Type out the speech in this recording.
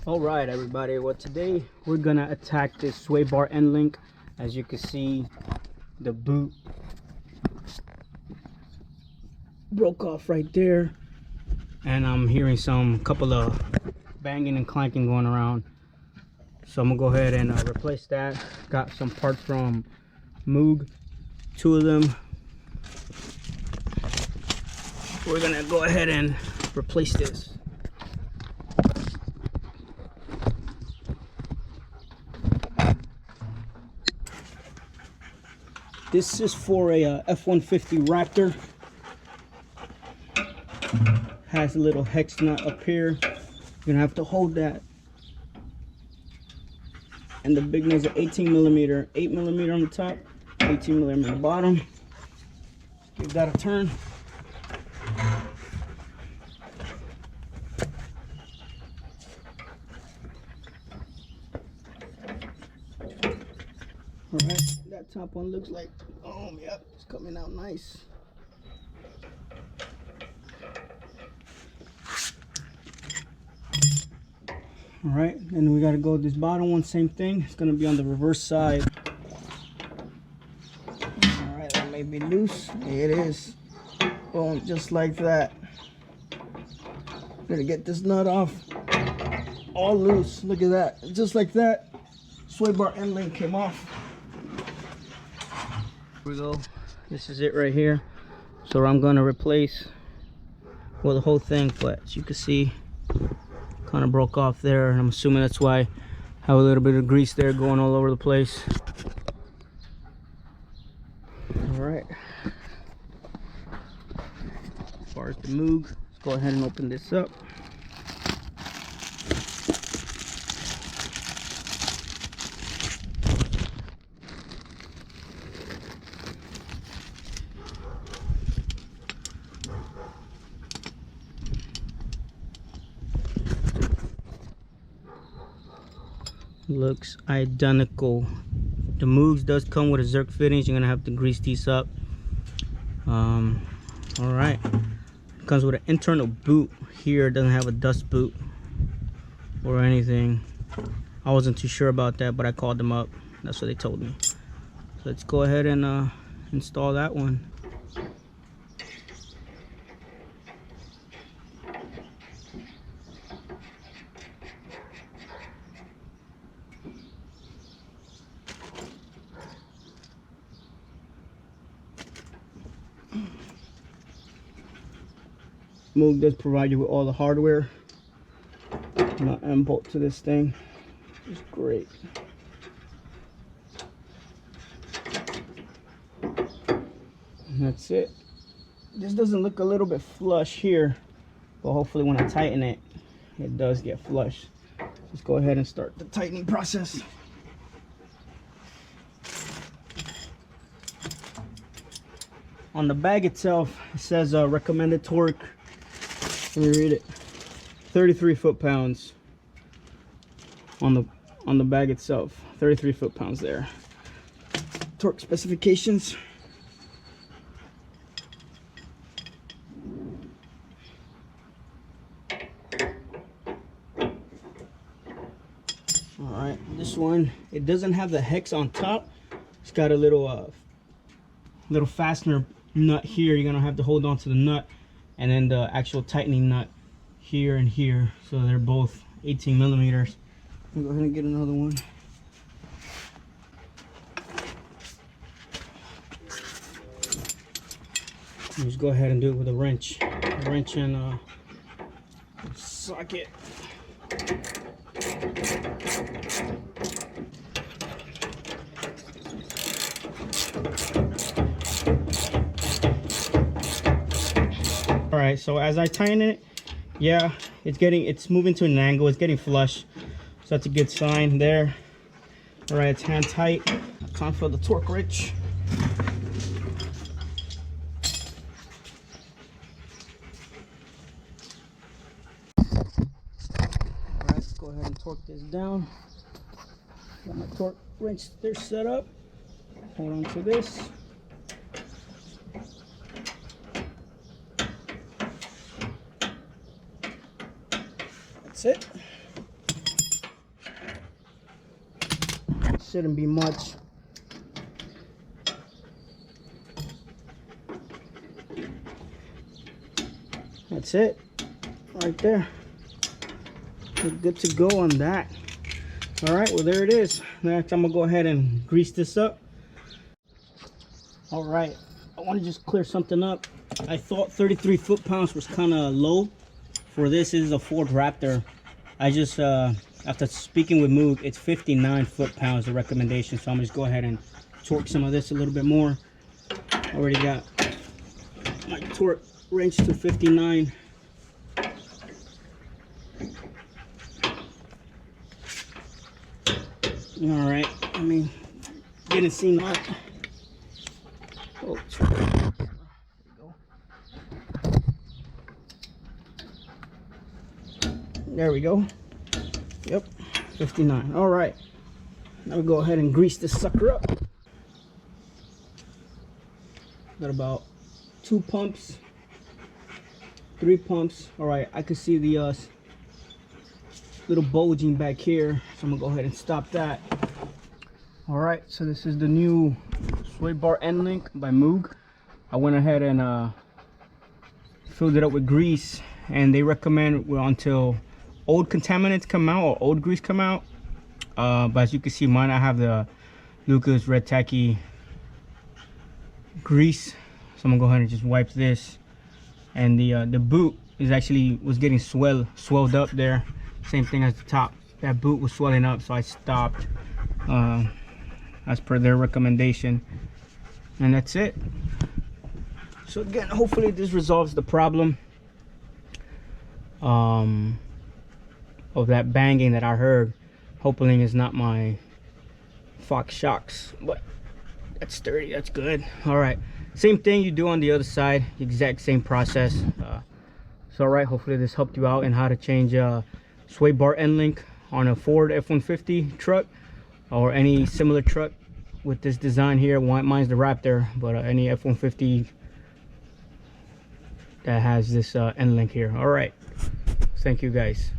All right, everybody, well, today we're gonna attack this sway bar end link. As you can see, the boot broke off right there, and I'm hearing some couple of banging and clanking going around, so I'm gonna go ahead and replace that. Got some parts from Moog, 2 of them. We're gonna go ahead and replace this. This is for a F-150 Raptor. Has a little hex nut up here. You're gonna have to hold that. And the big nut's 18 millimeter, 8 millimeter on the top, 18 millimeter on the bottom. Give that a turn. All right, that top one looks like, oh, yep, it's coming out nice. All right, and we got to go with this bottom one, same thing. It's going to be on the reverse side. All right, that may be loose. It is. Boom, just like that. Gonna get this nut off. All loose. Look at that. Just like that. Sway bar end link came off. Here we go. This is it right here. So I'm going to replace, well, the whole thing, but as you can see, kind of broke off there, and I'm assuming that's why I have a little bit of grease there going all over the place. All right, as far as the Moog, let's go ahead and open this up. Looks identical. The Moogs does come with a Zerk fittings. You're gonna have to grease these up. All right, it comes with an internal boot here. It doesn't have a dust boot or anything. I wasn't too sure about that, but I called them up. That's what they told me. So let's go ahead and install that one. Moog does provide you with all the hardware. My end bolt to this thing is great. And that's it. This doesn't look a little bit flush here, but hopefully when I tighten it, it does get flush. Let's go ahead and start the tightening process. On the bag itself, it says recommended torque. Let me read it. 33 foot-pounds on the bag itself. 33 foot-pounds there. Torque specifications. All right, this one, it doesn't have the hex on top. It's got a little fastener nut here. You're gonna have to hold on to the nut, and then the actual tightening nut here and here. So they're both 18 millimeters. I'll go ahead and get another one. Just go ahead and do it with a wrench. A wrench and socket. All right, so as I tighten it, yeah, it's moving to an angle. It's getting flush, so that's a good sign there. All right, it's hand tight. Time for the torque wrench. All right, let's go ahead and torque this down. Got my torque wrench there set up. Hold on to this. That's it. Shouldn't be much. That's it right there. We're good to go on that. All right, well, there it is. Next, I'm gonna go ahead and grease this up. All right, I want to just clear something up. I thought 33 foot-pounds was kind of low for this. This is a Ford Raptor. I just after speaking with Moog, it's 59 foot-pounds the recommendation, so I'm gonna just go ahead and torque some of this a little bit more. Already got my torque wrenched to 59. All right, I mean, didn't seem like. Oh, there we go. There we go. Yep, 59. All right, now we go ahead and grease this sucker up. Got about 2 pumps, 3 pumps. All right, I can see the little bulging back here, so I'm gonna go ahead and stop that. All right, so this is the new sway bar end link by Moog. I went ahead and filled it up with grease, and they recommend until old contaminants come out or old grease come out. But as you can see, mine, I have the Lucas Red Tacky grease, so I'm gonna go ahead and just wipe this. And the boot was getting swelled up there. Same thing as the top. That boot was swelling up, so I stopped as per their recommendation. And that's it. So again, hopefully this resolves the problem of that banging that I heard. Hopefully it's not my Fox shocks, but that's sturdy, that's good. All right, same thing you do on the other side, exact same process. So all right, hopefully this helped you out in how to change sway bar end link on a Ford F-150 truck or any similar truck with this design here. Mine's the Raptor, but any F-150 that has this end link here. All right, thank you guys.